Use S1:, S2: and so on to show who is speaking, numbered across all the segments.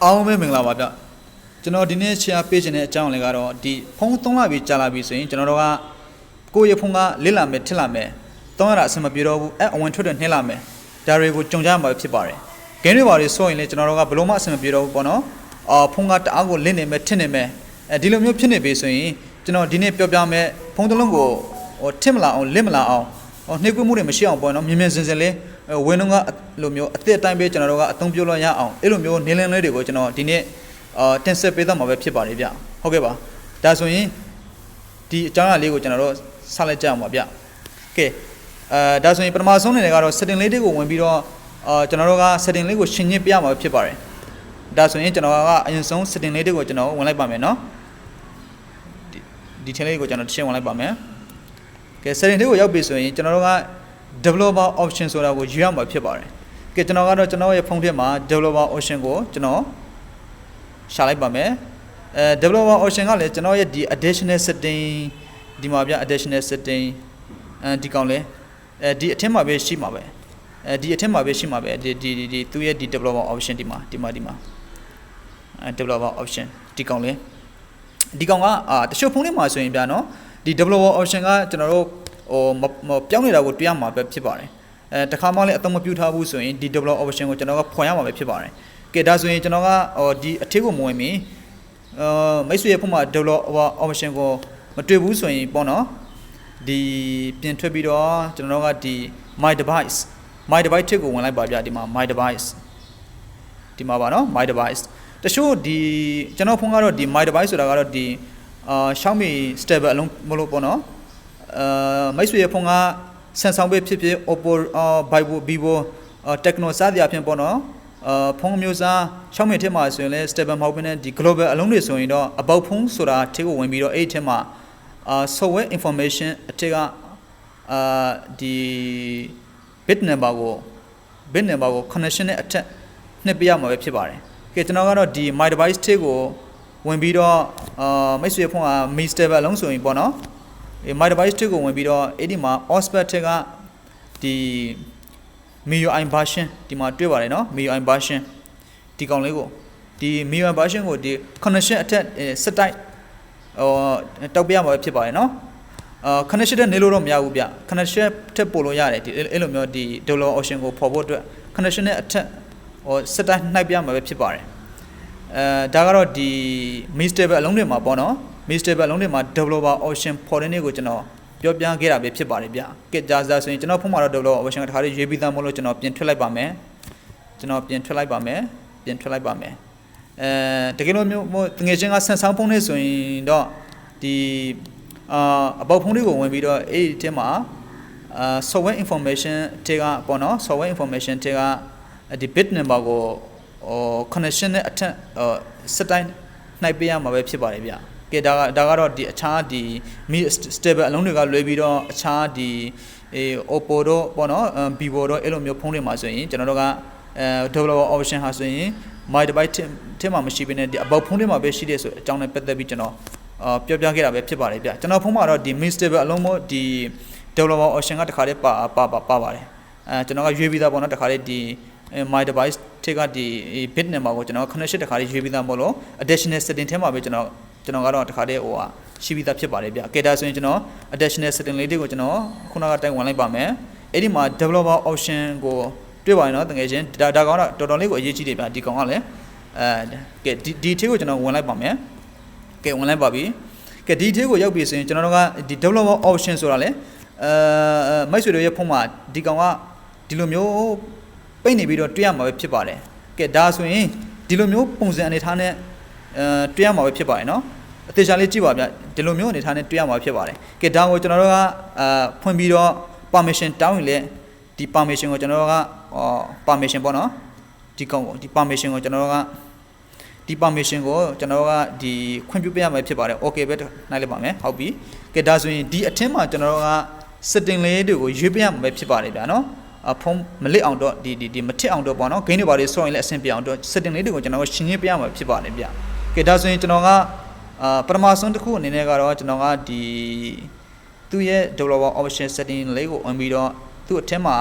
S1: အောင်မဲမင်္ဂလာပါဗျကျွန်တော်ဒီနေ့ share ပေးခြင်းတဲ့အကြောင်းလေးကတော့ဒီဖုန်းသုံးလာပြီးကြာလာပြီးဆိုရင်ကျွန်တော်တို့ကကိုယ့်ရဲ့ဖုန်းကလစ်လာမယ်ထစ်လာမယ်သုံးရတာအဆင်မပြေတော့ဘူးအဝင်ထွက်တဲ့နှင်းလာမယ်ဒါတွေကိုကြုံကြမှာဖြစ်ပါတယ်ဂိမ်းတွေပါတွေဆိုရင်လေကျွန်တော်တို့ကဘလို့မှအဆင်မပြေတော့ဘူးပေါ့နော်ဖုန်းကတအားကိုလစ်နေမယ်ထစ်နေမယ်ဒီလိုမျိုးဖြစ်နေပြီဆိုရင်ကျွန်တော်ဒီနေ့ပြောပြမယ်ဖုန်းတစ်လုံးကိုထစ်မလာအောင်လစ်မလာအောင်နှိပ်ကွေးမှုတွေမရှိအောင်ပေါ့နော်မြင်မြင်စင်စင်လေးဝင်းလုံးကလိုမျိုးအသက်အတိုင်းပဲကျွန်တော်တို့ကအသုံးပြုလို့ရအောင်အဲ့လိုမျိုးနေလင်းလေးတွေကိုကျွန်တော်ဒီနေ့တင်ဆက်ပေးတော့မှာပဲဖြစ်ပါတယ်ဗျဟုတ်ကဲ့ပါဒါဆိုရင်ဒီအကြောင်းအရာလေးကိုကျွန်တော်တို့ဆက်လိုက်ကြအောင်ပါဗျကဲဒါဆိုရင်ပထမဆုံးအနေနဲ့ကတော့ setting လေးတွေကိုဝင်ပြီးတော့ကျွန်တော်တို့က setting လေးကိုရှင်းညစ်ပြရမှာဖြစ်ပါတယ်ဒါဆိုရင်ကျွန်တော်ကအရင်ဆုံး setting လေးတွေကိုကျွန်တော်ဝင်လိုက်ပါမယ်နော်ဒီထင်းလေးကိုကျွန်တော်ရှင်းဝင်လိုက်ပါမယ်ကဲ setting လေးကိုရောက်ပြီဆိုရင်ကျွန်တော်တို့က developer option ဆိုတာကိုယူရမှာဖြစ်ပါတယ်ကဲကျွန်တော်ကတော့ကျွန်တော်ရဲ့ဖုန်းထဲမှာ developer option ကိုကျွန်တော်ရှာလိုက်ပါမယ်developer option ကလည်းကျွန်တော်ရဲ့ဒီ additional setting ဒီမှာပြ additional setting ဒီကောင်လေးဒီအထက်မှာပဲရှိမှာပဲဒီအထက်မှာပဲရှိမှာပဲဒီသူရဲ့ဒီ developer option ဒီမှာ developer option ဒီကောင်လေးဒီကောင်ကတချို့ဖုန်းတွေမှာဆိုရင်ဗျာနော်ဒီ developer option ကကျွန်တော်တို့ပြောင်းနေတာကိုတွေ့ရမှာပဲဖြစ်ပါတယ်တခါမှလည်းအသုံးမပြုထားဘူးဆိုရင်ဒီ developer option ကိုကျွန်တော်ကဖွင့်ရမှာပဲဖြစ်ပါတယ်ကဲဒါဆိုရင်ကျွန်တော်ကဒီအထက်ကိုမဝင်မီမိတ်ဆွေရဲ့ဖုန်းမှာ developer option ကိုမတွေ့ဘူးဆိုရင်ပေါ့နော်ဒီပြင်ထွက်ပြီးတော့ကျွန်တော်ကဒီ my device ထက်ကိုဝင်လိုက်ပါဗျာဒီမှာ my device ဒီမှာပါနော် my device တချို့ဒီကျွန်တော်ဖုန်းကတော့ဒီ my device ဆိုတာကတော့ဒီ Xiaomi stable အလုံးမလို့ပေါ့နော်မိတ်ဆွေရဲ့ဖုန်းက Samsung ပဲဖြစ်ဖြစ် Oppo Vivo Tecno စသည်အဖြစ်ပေါ့နော်ဖုန်းမျိုးစားXiaomi ထဲမှာဆိုရင်လည်း stable မဟုတ်ဘဲနဲ့ဒီ global အလုံးတွေဆိုရင်တော့ about ဖုန်းဆိုတာထဲကိုဝင်ပြီးတော့အဲ့ဒီထဲမှာsoftware information အထက်ကဒီ bit number ကို connection နဲ့အထက်နှစ်ပြရမှာပဲဖြစ်ပါတယ်ကဲကျွန်တော်ကတော့ဒီ my device ထဲကိုဝင်ပြီးတော့မိတ်ဆွေဖုန်းက mi stable အလုံးဆိုရင်ပေါ့နော်my device ထဲကိုဝင်ပြီးတော့အဲ့ဒီမှာ OSPAT ထက်ကဒီ MIUI version ဒီမှာတွေ့ပါတယ်နော် MIUI version ဒီကောင်လေးကိုဒီ MIUI version ကိုဒီ connection အထက်စတိုက်တောက်ပြရမှာဖြစ်ပါတယ်နော် connection တက်နေလို့တော့မရဘူးဗျ connection ထက်ပို့လို့ရတယ်ဒီအဲ့လိုမျိုးဒီ download option ကိုပေါ်ဖို့အတွက် connection နဲ့အထက်စတိုက်နှိုက်ပြရမှာပဲဖြစ်ပါတယ်ဒါကတော့ဒီ mi stable အလုံးတွေမှာပေါ့နော်mi stable အလုံးတွေမှာ developer option ပေါ်တဲ့နေ့ကိုကျွန်တော်ပြောပြခဲ့တာပဲဖြစ်ပါတယ်ဗျကဲဒါဆိုရင်ကျွန်တော်ဖုန်းမှာတော့ developer option ကတခါလေးရွေးပြီးသားမို့လို့ကျွန်တော်ပြင်ထွက်လိုက်ပါမယ်တကယ်လို့မျိုးတကယ်ချင်းက Samsung ဖုန်းနဲ့ဆိုရင်တော့ဒီအပေါက်ဖုန်းတွေကိုဝင်ပြီးတော့အဲ့ဒီထဲမှာsoftware information တွေကပေါ့နော် software information တွေကဒီ bit number ကိုconnection နဲ့အထက်စတိုင်းနှိုက်ပေးရမှာပဲဖြစ်ပါတယ်ဗျကဲဒါကတော့ဒီအခြားဒီ mi stable အလုံးတွေကလွှဲပြီးတော့အခြားဒီ Oppo တော့ပေါ့နော် Vivo တော့အဲ့လိုမျိုးဖုန်းတွေမှာဆိုရင်ကျွန်တော်တို့ကdeveloper option ဟာဆိုရင် my device ထဲမှာမရှိဘဲနဲ့ဒီ about ဖုန်းတွေမှာပဲရှိတယ်ဆိုအကြောင်းနဲ့ပတ်သက်ပြီးကျွန်တော်ပြောပြခဲ့တာပဲဖြစ်ပါတယ်ဗျကျွန်တော်ဖုန်းမှာတော့ဒီ mi stable အလုံးမို့ဒီ developer option ကတခါလေးပါပါတယ်ကျွန်တော်ကရွေးပြီးသားပေါ့နော်တခါလေးဒီ my device ထဲကဒီ bit number ကိုကျွန်တော် connection တခါလေးရွေးပြီးသားမို့လို့ additional setting ထဲမှာပဲကျွန်တော်ကတော့တခါလေးဟိုဟာရှိပြီးသားဖြစ်ပါတယ်ဗျကဲဒါဆိုရင်ကျွန်တော် additional setting လေးတွေကိုကျွန်တော်ခုနကတိုင်ဝင်လိုက်ပါမယ်အဲ့ဒီမှာ developer option ကိုတွေ့ပါရင်တော့တကယ်ချင်းဒါကောင်တော့တော်တော်လေးကိုအရေးကြီးတယ်ဗျဒီကောင်ကလည်းကဲဒီထဲကိုကျွန်တော်ဝင်လိုက်ပါမယ်ကဲဝင်လိုက်ပါပြီကဲဒီထဲကိုရောက်ပြီဆိုရင်ကျွန်တော်တို့ကဒီ developer option ဆိုတာလေမိတ်ဆွေတို့ရဲ့ဖုန်းမှာဒီကောင်ကဒီလိုမျိုးပိတ်နေပြီးတော့တွေ့ရမှာပဲဖြစ်ပါတယ်ကဲဒါဆိုရင်ဒီလိုမျိုးပုံစံအနေထားနဲ့တွေ့ရမှာပဲဖြစ်ပါတယ်နော်အသေးချာလေးကြည့်ပါဗျဒီလိုမျိုးအနေထားနဲ့တွေ့ရမှာဖြစ်ပါတယ်ကဲဒါကိုကျွန်တော်တို့ကဖွင့်ပြီးတော့ permission တောင်းရင်လေဒီ permission ကိုကျွန်တော်တို့ကpermission ပေါ့နော်ဒီကောင်ကိုဒီ permission ကိုကျွန်တော်တို့ကဒီ permission ကိုကျွန်တော်တို့ကဒီခွင့်ပြုပေးရမှာဖြစ်ပါတယ် okay ပဲနိုင်လိုက်ပါမယ်ဟုတ်ပြီကဲဒါဆိုရင်ဒီအထက်မှာကျွန်တော်တို့က setting လေးတွေကိုရွေးပေးရမှာပဲဖြစ်ပါတယ်ဗျာနော်ဖုန်းမလစ်အောင်တော့ဒီမထစ်အောင်တော့ပေါ့နော်ဂိမ်းတွေပါလေးဆော့ရင်လည်းအဆင်ပြေအောင်တော့ setting လေးတွေကိုကျွန်တော်ရှင်းရင်းပေးရမှာဖြစ်ပါတယ်ဗျကဲဒါဆိုရင်ကျွန်တော်ကပထမဆုံးတစ်ခုအနေနဲ့ကတော့ကျွန်တော်ကဒီသူ့ရဲ့ developer option setting လေးကိုဝင်ပြီးတော့သူ့အထက်မှာ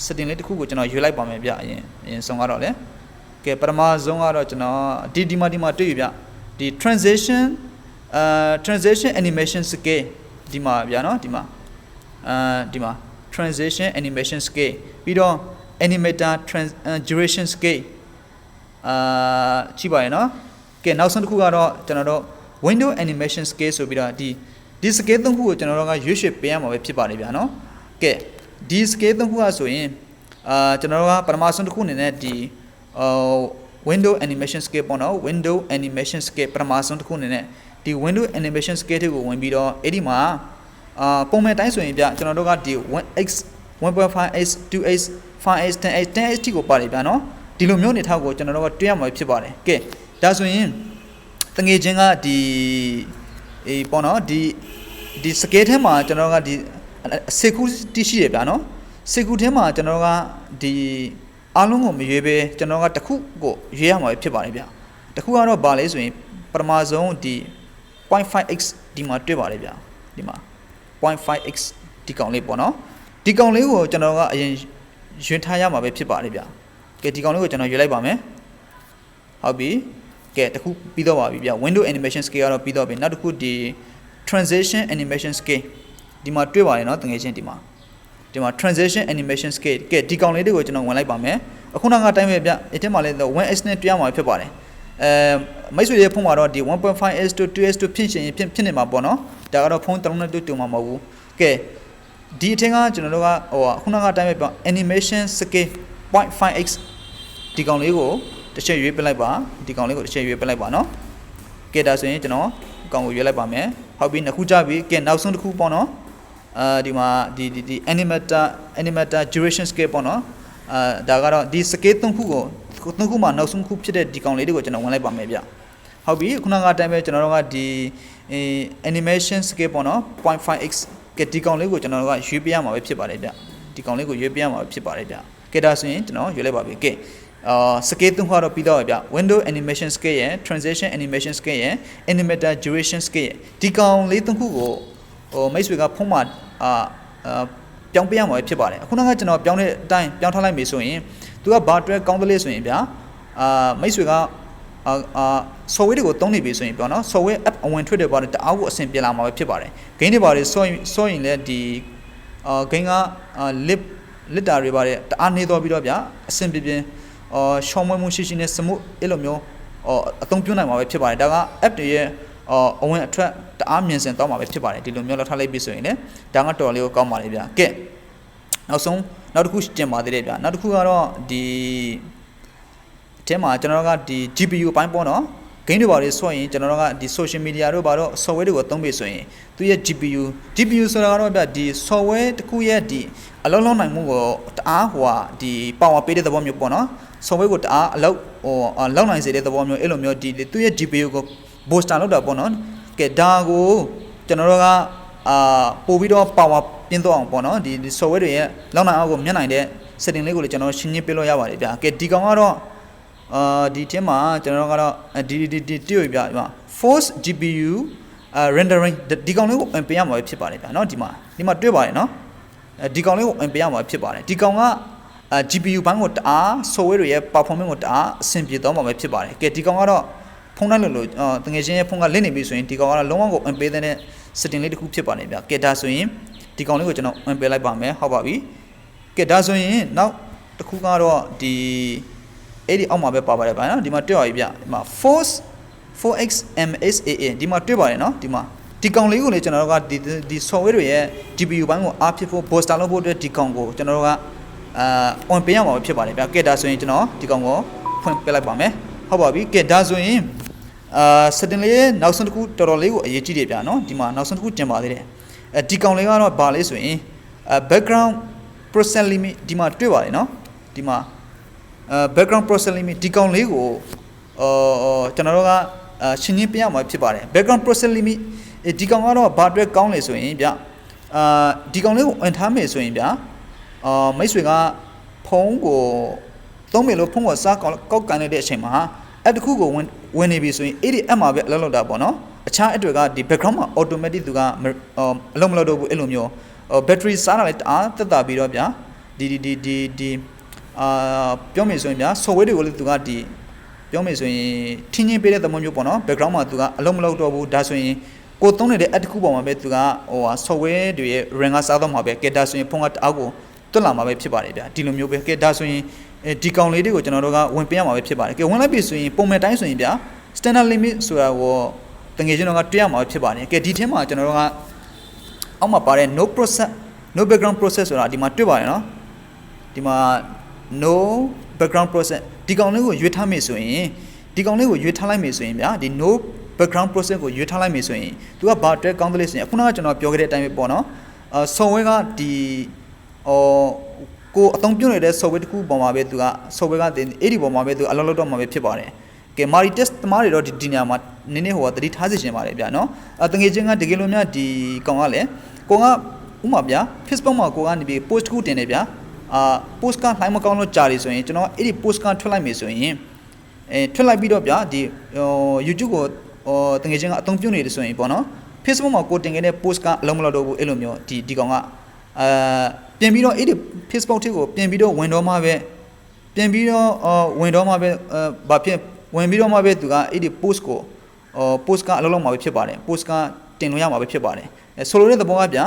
S1: setting လေးတစ်ခုကိုကျွန်တော်ရွေးလိုက်ပါမယ်ဗျအရင်ဆုံးကတော့လေ ကဲပထမဆုံးကတော့ကျွန်တော်ဒီမှာတွေ့ရဗျဒီ transition animation scale ဒီမှာဗျာနော်ဒီမှာtransition animation scale ပြီးတော့ animator duration scale ကြည့်ပါရနော်ကဲနောက်ဆုံးတစ်ခုကတော့ကျွန်တော်တို့ window animation scale ဆိုပြီးတော့ဒီ scale သုံးခုကိုကျွန်တော်တို့ကရွေးချယ်ပေးရမှာပဲဖြစ်ပါတယ်ဗျာနော်ကဲဒီ scale သုံးခုကဆိုရင်ကျွန်တော်တို့ကပထမဆုံးတစ်ခုအနေနဲ့ဒီ window animation scale ပေါ့နော် window animation scale ပထမဆုံးတစ်ခုအနေနဲ့ဒီ window animation scale တွေကိုဝင်ပြီးတော့အဲ့ဒီမှာပုံမှန်တိုင်းဆိုရင်ဗျကျွန်တော်တို့ကဒီ 1x 1.5x 2x 5x 10x 10x ထိကိုပါတယ်ဗျာနော်ဒီလိုမျိုးနေထောက်ကိုကျွန်တော်တို့ကတွဲရမှာဖြစ်ပါတယ်ကဲဒါဆိုရင်တငယ်ချင်းကဒီပေါ့နော်ဒီ scale ထဲမှာကျွန်တော်တို့ကဒီစေခုတိရှိတယ်ဗျာနော်စေခုထဲမှာကျွန်တော်တို့ကဒီအားလုံးကိုမရွေးပဲကျွန်တော်ကတစ်ခုကိုရွေးရမှာဖြစ်ပါတယ်ဗျာတစ်ခုကတော့ဘာလဲဆိုရင်ပထမဆုံးဒီ 0.5x ဒီမှာတွေ့ပါတယ်ဗျာဒီမှာ 0.5x ဒီကောင်လေးပေါ့နော်ဒီကောင်လေးကိုကျွန်တော်ကအရင်ရွေးထားရမှာပဲဖြစ်ပါတယ်ဗျာကဲဒီကောင်လေးကိုကျွန်တော်ရွေးလိုက်ပါမယ်ဟုတ်ပြီကဲတစ်ခုပြီးတော့ပါပြီဗျာ window animation scale ကတော့ပြီးတော့ပြီနောက်တစ်ခုဒီ transition animation scale ဒီမှာတွေ့ပါတယ်နော်တကယ်ချင်းဒီမှာ transition animation scale ကဲဒီကောင်လေးတွေကိုကျွန်တော်ဝင်လိုက်ပါမယ်အခုနောက်ကအတိုင်းပဲဗျအထက်မှာလည်း 1x နဲ့တွဲရမှာဖြစ်ပါတယ်မိတ်ဆွေရဲ့ဖုန်းမှာတော့ဒီ 1.5s to 2s to ဖြစ်နေမှာပေါ့နော်ဒါကတော့ဖုန်းတစ်လုံးနဲ့တူမှာမဟုတ်ဘူးကဲဒီအထက်ကကျွန်တော်တို့ကခုနကအတိုင်းပဲပြော animation scale 0.5x ဒီကောင်လေးကိုတစ်ချက်ရွေးပလိုက်ပါဒီကောင်လေးကိုတစ်ချက်ရွေးပလိုက်ပါနော်ကဲဒါဆိုရင်ကျွန်တော်အကောင်ကိုရွေးလိုက်ပါမယ်ဟုတ်ပြီနှစ်ခုကြပြီကဲနောက်ဆုံးတစ်ခုပေါ့နော်ဒီမှာဒီ animator duration scale ပေါ့နော်ဒါကတော့ဒီ scale သုံးခုမှာနောက်ဆုံးခုဖြစ်တဲ့ဒီကောင်လေးတွေကိုကျွန်တော်ဝင်လိုက်ပါမယ်ဗျဟုတ်ပြီခုနကအတိုင်းပဲကျွန်တော်တို့ကဒီ animation scale ပေါ့နော် 0.5x ကဲဒီကောင်လေးကိုကျွန်တော်တို့ကရွေးပြရမှာပဲဖြစ်ပါတယ်ဗျဒီကောင်လေးကိုရွေးပြရမှာပဲဖြစ်ပါတယ်ဗျကဲဒါဆိုရင်ကျွန်တော်ရွေးလိုက်ပါပြီကဲscale သုံးခုတော့ပြီးတော့ဗျ window animation scale ရယ် transition animation scale ရယ် animator duration scale ရယ်ဒီကောင်လေးသုံးခုကိုမိတ်ဆွေကဖုန်းမှာပြောင်းပြရမှာဖြစ်ပါတယ်အခုနောက်ကျွန်တော်ပြောင်းတဲ့အတိုင်းပြောင်းထားလိုက်ပြီဆိုရင်သူကဘာအတွက်ကောင်းတယ်လဲဆိုရင်ဗျာမိတ်ဆွေကsoftware တွေကိုသုံးနေပြီဆိုရင်ပြောနော် software app အဝင်ထွက်တယ်ပါတယ်တအားကိုအဆင်ပြေလာမှာပဲဖြစ်ပါတယ် gain တွေပါတယ်ဆိုရင်လည်းဒီ gain က liter တွေပါတယ်တအားနေတော့ပြီးတော့ဗျာအဆင်ပြေရှောင်းမွေးမှုရှိနဲ့စမှုအဲ့လိုမျိုးအသုံးပြုနိုင်မှာပဲဖြစ်ပါတယ်ဒါက app တွေရဲ့အဝင်အထွက်တအားမြင်စင်တော့မှာပဲဖြစ်ပါတယ်ဒီလိုမျိုးလောက်ထားလိုက်ပြီဆိုရင်လည်းဒါကတော်လေးကိုကောင်းပါလေဗျာကဲနောက်တစ်ခုကျင်ပါသေးတယ်ဗျာနောက်တစ်ခုကတော့ဒီအထဲမှာကျွန်တော်တို့ကဒီ GPU အပိုင်းပေါ့နော် game တွေပါလေဆိုရင်ကျွန်တော်တို့ကဒီ social media တို့ပါတော့ software တွေကိုသုံးပြီဆိုရင်သူရဲ့ GPU ဆိုတာကတော့ဗျာဒီ software တစ်ခုရဲ့ဒီအလုံးလုံးနိုင်မှုကိုတအားဒီ power ပေးတဲ့သဘောမျိုးပေါ့နော် software ကိုတအားအလောက်လောက်နိုင်စေတဲ့သဘောမျိုးအဲ့လိုမျိုးဒီသူရဲ့ GPU ကို booster လောက်တာပေါ့နော်ကဲဒါကိုကျွန်တော်တို့ကပို့ပြီးတော့ power ပြင်းတော့အောင်ပေါ့နော်ဒီ software တွေရဲ့လောက်နိုင်အောင်ကိုမြင်နိုင်တဲ့ setting လေးကိုလည်းကျွန်တော်ရှင်းပြပေးလို့ရပါတယ်ဗျာကဲဒီကောင်ကတော့ဒီထဲမှာကျွန်တော်ကတော့ဒီတွေ့ရပြဒီမှာ force GPU rendering ဒီကောင်လေးကိုအင်ပေးရမှာဖြစ်ပါတယ်ဗျာเนาะဒီမှာတွေ့ပါတယ်เนาะဒီကောင်လေးကိုအင်ပေးရမှာဖြစ်ပါတယ်ဒီကောင်ကGPU ဘန်းကိုတအား software တွေရဲ့ performance ကိုတအားအဆင်ပြေတော့မှာပဲဖြစ်ပါတယ်ကဲဒီကောင်ကတော့ဖုန်းတိုင်းလို့တကယ်ချင်းရဲ့ဖုန်းကလင့်နေပြီဆိုရင်ဒီကောင်ကတော့လုံးဝကိုအင်ပေးတဲ့ setting လေးတစ်ခုဖြစ်ပါတယ်ဗျာကဲဒါဆိုရင်ဒီကောင်လေးကိုကျွန်တော်အင်ပေးလိုက်ပါမယ်ဟုတ်ပါပြီကဲဒါဆိုရင်နောက်တစ်ခုကတော့ဒီအဲ့ဒီအောက်မှာပဲပါပါတယ်ဗျာနော်ဒီမှာတွေ့ပါပြီဗျဒီမှာ 4x MSAA ဒီမှာတွေ့ပါတယ်နော်ဒီကောင်လေးကိုလေကျွန်တော်တို့ကဒီ software တွေရဲ့ GPU ဘန်းကိုအားဖြစ်ဖို့ booster လုပ်ဖို့အတွက်ဒီကောင်ကိုကျွန်တော်တို့ကon ပေးရမှာဖြစ်ပါတယ်ဗျကဲဒါဆိုရင်ကျွန်တော်ဒီကောင်ကိုဖွင့်ပြလိုက်ပါမယ်ဟုတ်ပါပြီကဲဒါဆိုရင်setting လေးနောက်ဆုံးတစ်ခုတော်တော်လေးကိုအရေးကြီးတယ်ဗျာနော်ဒီမှာနောက်ဆုံးတစ်ခုကျင်ပါသေးတယ်ဒီကောင်လေးကတော့ဘာလဲဆိုရင်background process limit ဒီမှာတွေ့ပါတယ်နော်ဒီမှာbackground process limit ဒီကောင်လေးကိုကျွန်တော်တို့ကရှင်းပြရမှာဖြစ်ပါတယ် background process limit ဒီကောင်ကတော့ဘာအတွက်ကောင်းလဲဆိုရင်ဗျဒီကောင်လေးကိုအင်ထားမယ်ဆိုရင်ဗျမိတ်ဆွေကဖုန်းကိုသုံးမယ်လို့ဖုန်းကိုစားကောက်ကန်နေတဲ့အချိန်မှာapp တစ်ခုကိုဝင်နေပြီဆိုရင်အဲ့ဒီ app မှာပဲအလုပ်လုပ်တာပေါ့နော်အခြား app တွေကဒီ background မှာ automatic သူကအလုပ်မလုပ်တော့ဘူးအဲ့လိုမျိုးbattery စားတာလည်းတအားတက်တာပြီးတော့ဗျာဒီပြောမယ်ဆိုရင်ဗျာ software တွေကိုလည်းသူကဒီ ပြောမယ်ဆိုရင်ထင်းချင်းပေးတဲ့သဘောမျိုးပေါ့နော် background မှာသူကအလုံးမလုံးတော့ဘူးဒါဆိုရင်ကိုသုံးနေတဲ့အတစ်ခုပေါ်မှာပဲသူကဟိုဟာ software တွေရဲ့ rank စားတော့မှာပဲကဲဒါဆိုရင်ဖုန်းကတအားကိုတွက်လာမှာပဲဖြစ်ပါတယ်ဗျာဒီလိုမျိုးပဲကဲဒါဆိုရင်ဒီကောင်လေးတွေကိုကျွန်တော်တို့ကဝင်ပေးရမှာပဲဖြစ်ပါတယ်ကဲဝင်လိုက်ပြီဆိုရင်ပုံမှန်တိုင်းဆိုရင်ဗျာ standard limit ဆိုတာကိုတကယ်ကျွန်တော်ကတွေ့ရမှာပဲဖြစ်ပါတယ်ကဲဒီထဲမှာကျွန်တော်တို့ကအောက်မှာပါတဲ့ no process no background process ဆိုတာဒီမှာတွေ့ပါတယ်နော်ဒီမှာ no background process ဒီကောင်လေးကိုရွေးထားမယ်ဆိုရင်ဒီကောင်လေးကိုရွေးထားလိုက်မယ်ဆိုရင်ဗျာဒီ no background process ကိုရွေးထားလိုက်မယ်ဆိုရင်သူကဘာအတွက်ကောင်းတယ်လဲဆိုရင်အခုနကကျွန်တော်ပြောခဲ့တဲ့အတိုင်းပဲပေါ့နော်software ကဒီကိုအသုံးပြုနေတဲ့ software တခုပေါ်မှာပဲသူက software ကအဲ့ဒီပေါ်မှာပဲသူအလုပ်လုပ်တော့မှာပဲဖြစ်ပါတယ်ကဲ multi test တမားတွေတော့ဒီနေရာမှာနည်းနည်းဟိုကတတိထားစီရှင်ပါတယ်ဗျာနော်တကယ်ချင်းကတကယ်လို့များဒီကောင်ကလည်းကိုကဥမာဗျာ Facebook မှာကိုကနေပြီး post တခုတင်နေဗျာpost ကလှိုင်းမကောင်းလို့ကြာနေဆိုရင်ကျွန်တော်အဲ့ဒီ post ကထွက်လိုက်မယ်ဆိုရင်ထွက်လိုက်ပြီးတော့ဗျာဒီYouTube ကိုတကယ်ချင်းကအသုံးပြုနေတယ်ဆိုရင်ပေါ့နော် Facebook မှာကိုတင်ခဲ့တဲ့ post ကအလုံးမလောက်တော့ဘူးအဲ့လိုမျိုးဒီကောင်ကပြင်ပြီးတော့အဲ့ဒီ Facebook ထဲကိုပြင်ပြီးတော့ဝင်တော့မှပဲပြင်ပြီးတော့ဝင်တော့မှပဲဘာဖြစ်ဝင်ပြီးတော့မှပဲသူကအဲ့ဒီ post ကိုpost ကအလုံးလောက်မှာပဲဖြစ်ပါတယ် post ကတင်လို့ရမှာပဲဖြစ်ပါတယ်ဆိုလိုတဲ့သဘောကဗျာ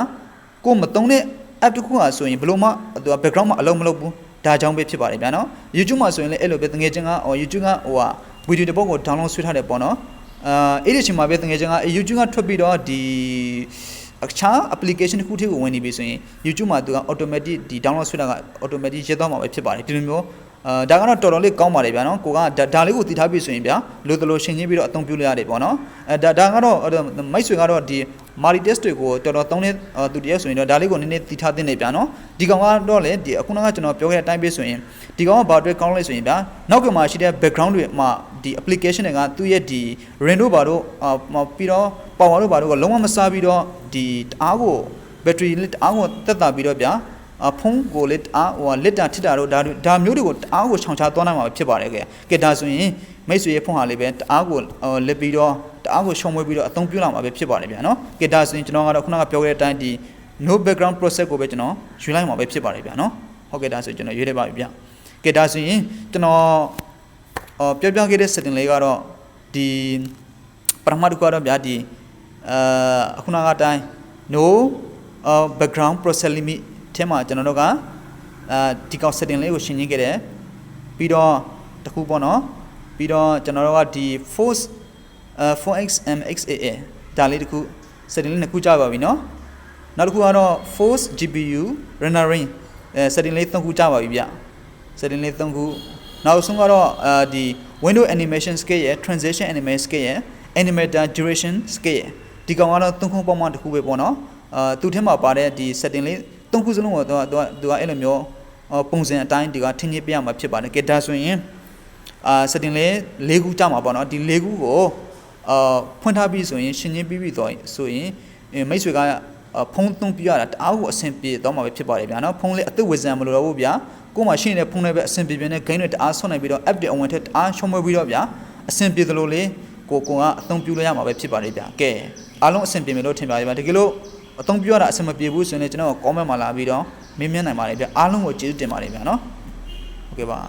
S1: ကိုမတုံးတဲ့ app တခုဟာဆိုရင်ဘလို့မှသူက background မှာအလုံးမလုပ်ဘူးဒါကြောင့်ပဲဖြစ်ပါတယ်ဗျာနော် YouTube မှာဆိုရင်လည်းအဲ့လိုပဲတကယ်ချင်းကYouTube ကဟိုဟာ video တစ်ပုဒ်ကို download ဆွဲထားတယ်ပေါ့နော်အဲ့ဒီအချိန်မှာပဲတကယ်ချင်းက YouTube ကထွက်ပြီးတော့ဒီအခြား application တစ်ခုထဲကိုဝင်နေပြီဆိုရင် YouTube မှာသူက automatic ဒီ download ဆွဲတာက automatic ရေးသွားမှာပဲဖြစ်ပါတယ်ဒီလိုမျိုးဒါကတော့တော်တော်လေးကောင်းပါတယ်ဗျာနော်ကိုကဒါလေးကိုတည်ထားပြီဆိုရင်ဗျာလို့တလို့ရှင်းချင်းပြီးတော့အသုံးပြုလို့ရတယ်ပေါ့နော်ဒါကတော့မိုက်ဆွေကတော့ဒီ multi test တွေကိုတော်တော်သုံးတဲ့သူတည်းဆိုရင်တော့ဒါလေးကိုနည်းနည်းတည်ထားသင့်တယ်ဗျာနော်ဒီကောင်ကတော့လေဒီအခုနကကျွန်တော်ပြောခဲ့တဲ့အတိုင်းပဲဆိုရင်ဒီကောင်ကဘာအတွက်ကောင်းလဲဆိုရင်ဗျာနောက်ကမှာရှိတဲ့ background တွေမှာဒီ application တွေကသူ့ရဲ့ဒီ rain တို့ဘာတို့ပြီးတော့ power တို့ဘာတို့ကလုံးဝမစားပြီးတော့ဒီတအားကို battery တအားကိုတက်တာပြီးတော့ဗျာဖုန်းကိုလေတအားဟိုလစ်တာထစ်တာတို့ဒါမျိုးတွေကိုတအားကိုခြောင်ချသွားနိုင်မှာဖြစ်ပါတယ်ကဲဒါဆိုရင်မိတ်ဆွေရဲ့ဖုန်းဟာလေးပဲတအားကိုလစ်ပြီးတော့တအားကိုရှုံးမွေးပြီးတော့အသုံးပြုလာမှာပဲဖြစ်ပါတယ်ဗျာနော်ကဲဒါဆိုရင်ကျွန်တော်ကတော့ခုနကပြောခဲ့တဲ့အတိုင်းဒီ no background process ကိုပဲကျွန်တော်ယူလိုက်မှာပဲဖြစ်ပါတယ်ဗျာနော်ဟုတ်ကဲ့ဒါဆိုကျွန်တော်ရွေးလိုက်ပါပြီဗျာကဲဒါဆိုရင်ကျွန်တော်ပြောခဲ့တဲ့ setting လေးကတော့ဒီပထမတစ်ခုကတော့ဗျာဒီအခုနကအတိုင်း no background process limit ထဲမှာကျွန်တော်တို့ကဒီကောင် setting လေးကိုရှင်းရင်းခဲ့တယ်ပြီးတော့တခုပေါ့နော်ပြီးတော့ကျွန်တော်တို့ကဒီ force 4xmxaa ဒါလေးတခု setting လေးနှစ်ခုကြာပါပြီနော်နောက်တစ်ခုကတော့ force gpu rendering setting လေးသုံးခုကြာပါပြီဗျ setting လေးသုံးခုနောက်ဆုံးကတော့ဒီ window animation scale ရဲ့ transition animation scale ရဲ့ animator duration scale ရဲ့ဒီကောင်ကတော့သုံးခုပုံမှန်တခုပဲပေါ့နော်သူ့ထဲမှာပါတဲ့ဒီ setting လေးသုံးခုစလုံးကိုသူကအဲ့လိုမျိုးပုံစံအတိုင်းဒီကထင်းချင်းပြရမှာဖြစ်ပါတယ်ကဲဒါဆိုရင်setting လေး၄ခုကြာမှာပေါ့နော်ဒီ၄ခုကိုဖွင့်ထားပြီးဆိုရင်ရှင်းချင်းပြီးတော့ဆိုရင်မိတ်ဆွေကဖုန်းသုံးပြရတာတအားကိုအဆင်ပြေတော့မှာပဲဖြစ်ပါတယ်ဗျာနော်ဖုန်းလေးအသက်ဝေစံမလို့တော့ဘူးဗျာကို့မှာရှိနေတဲ့ဖုန်းလေးပဲအဆင်ပြေနေ gain တွေတအားဆွနိုင်ပြီးတော့ app တွေအဝင်ထက်တအားရှုံးမွေးပြီးတော့ဗျာအဆင်ပြေသလိုလေးကိုကအသုံးပြုလို့ရမှာပဲဖြစ်ပါတယ်ဗျာကဲအားလုံးအဆင်ပြေမယ်လို့ထင်ပါတယ်ဗျာတကယ်လို့အသုံးပြုရတာအဆင်မပြေဘူးဆိုရင်ကျွန်တော် comment မှာလာပြီးတော့မေးမြန်းနိုင်ပါတယ်ဗျာအားလုံးကိုကျေးဇူးတင်ပါတယ်ဗျာနော်ဟုတ်ကဲ့ပါ